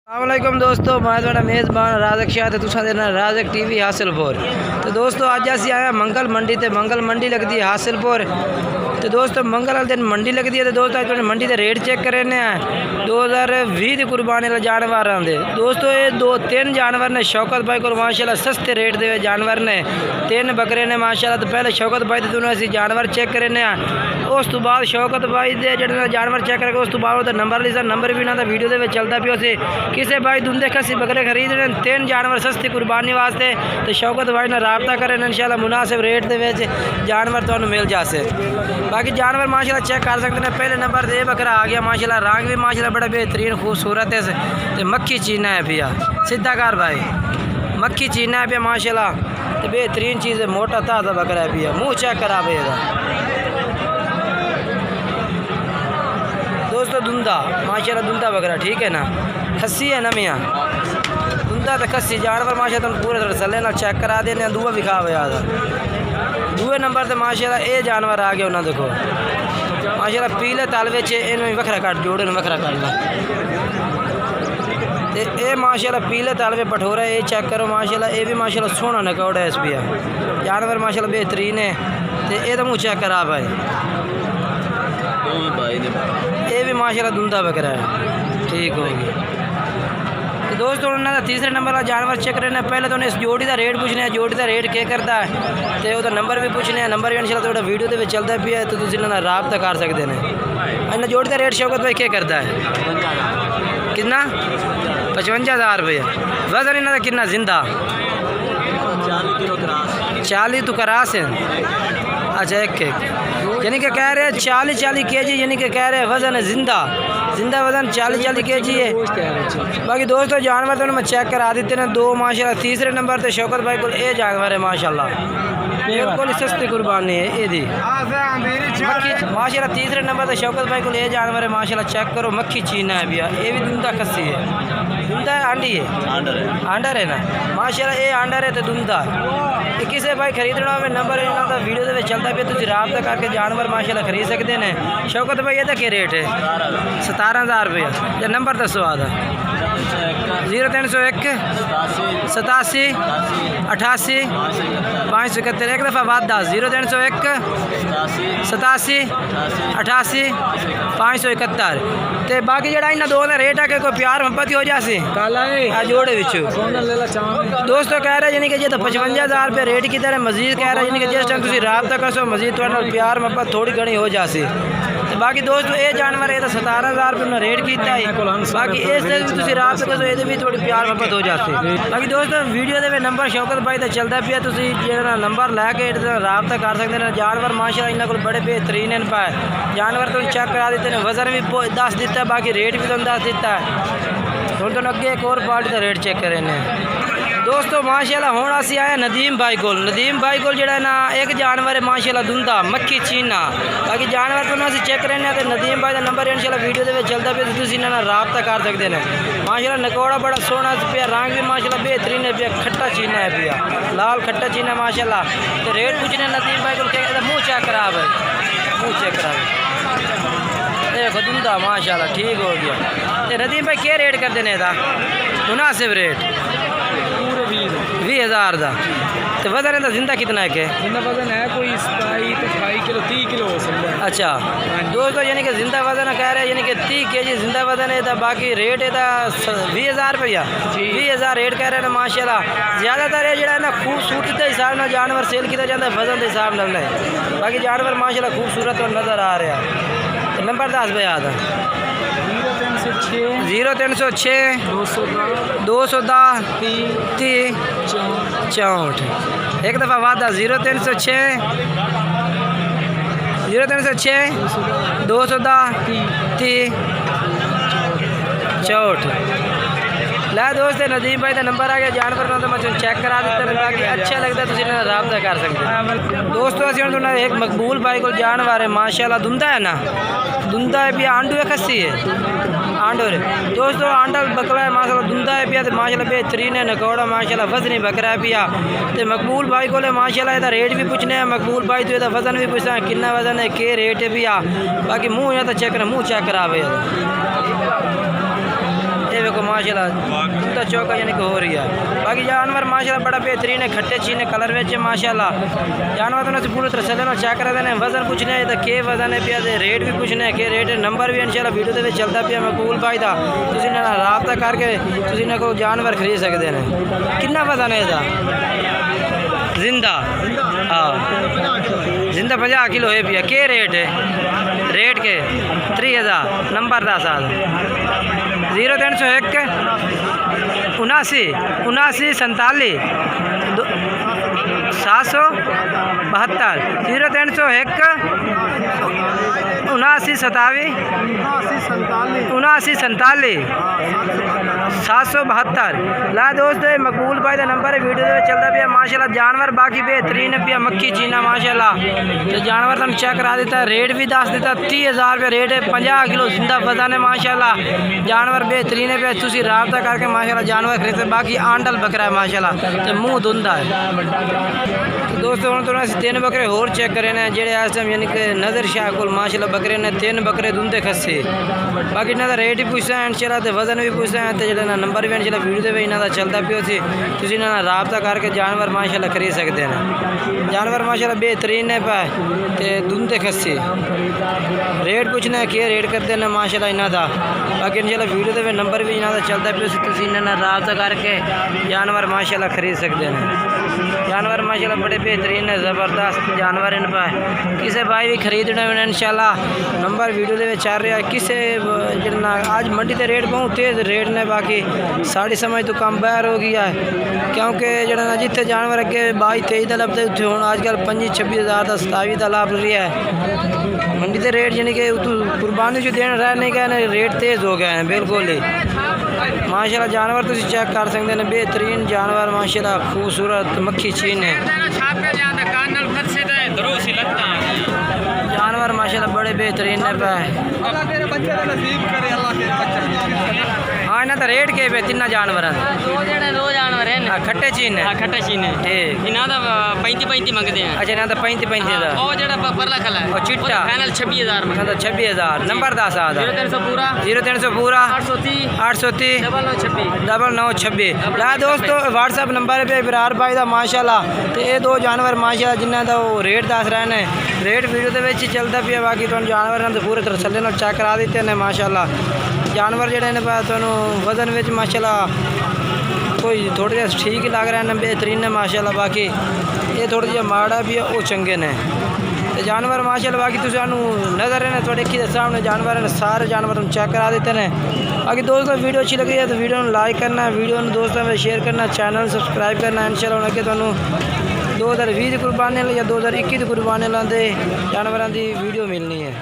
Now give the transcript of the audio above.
अस्सलामुअलैकुम दोस्तों, मैं थोड़ा मेज़बान राजक शाह ते तुसा देना राजक टीवी हासिलपुर। तो दोस्तों अज असी आए मंगल मंडी ते मंगल मंडी लगती है हासिलपुर। तो दोस्तों मंगल वाले दिन मंडी लगती है। तो दोस्तों अज मंडी के रेट चेक करने हैं 2020 की कुर्बानी वाले जानवर आते। दोस्तों ये 2-3 जानवर ने शौकत भाई को माशाल्लाह सस्ते रेट दे जानवर ने 3 बकरे ने माशाल्लाह। तो पहले शौकत भाई तो असी जानवर चेक करने हैं, उस तो बाद शौकत भाई के जो जानवर चेक करके उस तो बाद नंबर लिखा नंबर भी ना वीडियो के चलता पियो से किसी भाई दुंदे खसी बकरे खरीद रहे 3 जानवर सस्ती कुर्बानी वास्ते। तो शौकत भाई ने राबता करें इंशाल्लाह मुनासिब रेट के जानवर तो मिल जासे। बाकी जानवर माशाल्लाह चेक कर सकते हैं। पहले नंबर दे बकरा आ गया माशाल्लाह, रंग भी माशाल्लाह बड़ा बेहतरीन खूबसूरत है। तो मक्खी चीना है भैया, सीधा कर भाई, मक्खी चीना है भैया माशाल्लाह। तो बेहतरीन चीज़ है, मोटा ताज़ा बकरा है भैया, मुँह चेक करा भैया दोस्तों। दुंदा माशाल्लाह दुंदा बकरा ठीक है ना, खस्सी है ना मियाँ, दुंदा तो खस्सी जानवर माशाल्लाह तुम पूरे तरह सले ना चेक करा देने। दूआ भी खा हुआ दूए नंबर तो माशाल्लाह ये जानवर आ गया उन्होंने देखो माशाल्लाह पीले तालवे च इन्होंने वखरा काट जोड़े वखरा काटना। तो ये माशाल्लाह पीले तालवे पठोरा ये चेक करो माशाल्लाह, ये भी माशाल्लाह सोहना नकौड़ा है इस पिया जानवर माशाल्लाह बेहतरीन है। तो ये तो मुँह चेक करा भाई, ये भी माशाल्लाह दुंदा बकरा है ठीक होगी। तो दोस्तों उन्होंने तीसरे नंबर का जानवर चेक करना। पहले तो उन्हें इस जोड़ी का रेट पूछने, जोड़ी का रेट क्या करता है तो वह नंबर भी पूछने, नंबर भी इंशाल्लाह थोड़ा वीडियो के चलता भी है तो तुम इन्होंने राबता कर सकते हैं। इन्हें जोड़ी का रेट शौकत भाई क्या करता है कितना 55,000 रुपये। वजन इन्होंने कितना जिंदा 40 तो करास है। अच्छा एक यानी कि कह रहे हैं 40 kg, यानी कि कह रहे हैं वज़न है जिंदा वज़न 40 kg है। बाकी दोस्तों जानवर तो मैं चेक करा देते हैं 2 माशाल्लाह। तीसरे नंबर तो शौकत भाई को ये जानवर है माशाल्लाह, बिल्कुल सस्ती कुर्बानी है ये माशाल्लाह। तीसरे नंबर तो शौकत भाई को ये जानवर है माशाल्लाह, चेक करो मक्खी चीना है भैया, ये भी दुंदा खस्सी है, दुंदा है आंडी है आंडर है ना माशाल्लाह, ये आंडर है तो दुंदा है। किसी भाई खरीदना हो नंबर इन्होंने वीडियो के चलता पे तुम राबता करके जानवर माशाल्लाह खरीद सकते हैं। शौकत भाई ये क्या रेट है 17,000 रुपया। या नंबर दसो आधा 0301 87 88 571। एक दफ़ा बात 0301 87 88 571। तो बाकी जरा इन दो का रेट है कि कोई प्यार मोहब्बत ही हो जासी जोड़े दोस्तों कह रहे यानी कि ये तो 55,000 रुपये रेट की तरह मजीद कह रहा है, यानी कि जिस टाइम तुम राबता करसो मजीद थोड़ा प्यार मोहब्बत थोड़ी घनी हो जासी। तो बाकी दोस्तों ये जानवर ये तो 17,000 रुपये उन्हें रेट किया है। बाकी इस राबता करसो ये भी थोड़ी प्यार मोहब्बत हो जाती। बाकी दोस्तों वीडियो के नंबर शौकत भाई तो चलता पिया, तुम नंबर लैके राबता कर सकते हैं। जानवर माशाल्लाह इन्होंने को बड़े बेहतरीन है पाए जानवर तो चेक करा देते हैं, वजन भी दस दिता है, बाकी रेट भी तुम दस दिता है। थोड़ा तो अगे एक और पार्टी का रेट चेक करें दोस्तों माशाल्लाह। हुण असी आए नदीम भाई को, नदीम भाई को जो ना एक जानवर है माशाल्लाह दुंदा मक्खी चीना। बाकी जानवर तो असी चेक करने तो नदीम भाई का नंबर इंशाल्लाह वीडियो के चलता पे तुम इन्होंने राबता कर सकते हैं माशाल्लाह। नकौड़ा बड़ा सोहना पिया, रंग भी माशाल्लाह बेहतरीन है पिया, खट्टा चीना है पिया, लाल खट्टा चीना माशाल्लाह। तो रेट पूछने नदीम भाई को मुँह चेक करा भाई, मुँह चेक करा देखो दुंदा माशाल्लाह ठीक हो गया। तो नदीम भाई क्या रेट कर देने था मुनासिब रेट 20,000 का। तो वजन है तो जिंदा कितना है के जिंदा वजन है कोई 27 किलो 30 किलो हो सकता है। अच्छा दोस्तों यानी कि जिंदा वजन कह रहे हैं यानी कि 30 kg जिंदा वजन है। तो बाकी रेट है 20,000 रुपया 20,000 रेट कह रहे हैं माशाल्लाह। ज़्यादातर ये जो ना खूबसूरती के हिसाब से जानवर सेल किया जाता है, वजन के हिसाब से नहीं। बाकी जानवर माशाल्लाह खूबसूरत और नज़र आ रहा है। तो नंबर 10 पे याद है 0306 210 30 64। एक दफ़ा वादा 0306 210 30 64। ला दोस्त नदीम भाई का नंबर आ गया जानवर ना तो मैं चेक करा देता है। बाकी अच्छा लगता है तो राबता कर सकते हैं दोस्तों। अभी एक मकबूल भाई को जानवर है माशाल्लाह, दुंदा है ना दुंदा है पिया, आंडू है खस्सी है आंडो रे दोस्तों, आंडा बकरा है माशाल्लाह, दुंदा है पिया तो माशाल्लाह बेहतरीन है, नकौड़ा माशाल्लाह, वजनी बकरा है पिया। तो मकबूल भाई को माशाल्लाह इसका रेट भी पूछने हैं, मकबूल भाई तो इसका वजन भी पूछना है कितना वजन है के रेट है पिया। बाकी मुँह या तो चेक करा, मुँह चेक करा ये देखो माशाल्लाह दूधा चौका यानी कि हो रही है। बाकी जानवर माशाल्लाह बड़ा बेहतरीन है, खट्टे चीने कलर में माशाल्लाह जानवर तो उन्हें पूरी तरह से चेक करा देने। वजन पूछने तो के वजन है पिया, रेट भी पूछने के रेट नंबर भी इंशाल्लाह वीडियो के चलता पिया मकबूल भाई का, तुम रबता करके तुम को जानवर खरीद सकते हैं। कितना वजन है इसका जिंदा? हाँ जिंदा 50 किलो है पिया। के रेट है? रेट के 3000 नंबर 10,000 0301 79 79 47 772 0301 79 27 79 47 772। ला दोस्तों ये मकबूल भाई का नंबर है, वीडियो चलता पिया माशाल्लाह। जानवर बाकी बेहतरीन है पिया, मक्खी चीना माशाल्लाह। तो जानवर तुम चेक करा देता है, रेट भी दस देता 30,000 रुपये रेट है। 50 किलो जिंदा वजन है माशाल्लाह। जानवर बेहतरीन है पिया, तुम रबता करके माशाल्लाह जानवर खरीदते। बाकी आंडल बकरा है माशाल्लाह, तो मुँह धुंधा है। तो दोस्तों हम थोड़ा 3 बकरे होर चेक करे ने जेडे इस टाइम यानी कि नज़र शाह को माशाल्लाह बकरे ने 3 बकरे धुंधे खस्से। बाकी इन्हों का रेट भी पूछता है इंशाल्लाह, तो वजन भी पूछता है, तो जो नंबर भी इंशाल्लाह वीडियो में इन्हों का चलता पियो सी, तुम इन्होंने रबता करके जानवर माशाल्लाह खरीद सकते हैं। जानवर माशाल्लाह बेहतरीन है पाए तो धुंधे खस्से। रेट पूछना है कि रेट करते हैं माशाल्लाह इन्हों का। बाकी इंशाल्लाह वीडियो के नंबर भी इन्हों का चलता पियो सी, तुम इन्होंने रबता करके जानवर माशाल्लाह खरीद सकते हैं। जानवर माशाल्लाह बड़े बेहतरीन है, ज़बरदस्त जानवर इन पर। किसी भाई भी खरीदने में इंशाल्लाह नंबर वीडियो के चल रहा है। किसी जितना आज मंडी के रेट बहुत तेज़ रेट ने, बाकी साड़ी समझ तो कम बाहर हो गया है, क्योंकि जो जितने जानवर अगे 22-23 का लभते उत्थे हुण अजकल 25-26 का 27 का लाभ रहा है। मंडी के रेट यानी कि कुर्बानी जो देने रह नहीं गए रेट तेज़ हो गए हैं बिल्कुल ही माशाल्लाह। जानवर तुम चेक कर सकते हैं, बेहतरीन जानवर माशाल्लाह, खूबसूरत मक्खी चीन है जानवर माशाल्लाह बड़े बेहतरीन है। हाँ इन्हें तो रेट के पे 3 जानवर दो जानवर हैं खट्टे चीन है। खट्टे चीन है ठीक इन्हां दा 35 मंगते हैं। अच्छा इन्हें तो 35,000 और जेड़ा परला खला है और चिट्टा फाइनल 26,000 में। 26,000 नंबर 10,000 0300 पूरा 0300 पूरा 830 830 9926 9926। ला दोस्तों व्हाट्सअप नंबर पे इबरार भाई का माशाल्लाह। तो ये 2 जानवर माशाल्लाह जिन्हों का वो रेट दस रहे हैं, रेट वीडियो के चलता पिया। बाकी तुम जानवर तो पूरे तसल्ली नाल चेक करा देते हैं माशाल्लाह। जानवर जोड़े ने वजन में माशाल्लाह कोई थोड़े ठीक ही लग रहे हैं, बेहतरीन है माशाल्लाह। बाकी ये थोड़े जे माड़ा भी है वो चंगे ने। तो जानवर माशाल्लाह बाकी तुम नज़र है थोड़े की सामने जानवर है, सारे जानवर तुम चेक करा देते हैं। बाकी दोस्तों वीडियो अच्छी लगी है तो वीडियो को लाइक करना, वीडियो दोस्तों में शेयर करना, चैनल सब्सक्राइब करना। इंशाल्लाह अगे तुहानू 2020 कुर्बानी या 2021 कुर्बानी लाते जानवरों की वीडियो मिलनी है।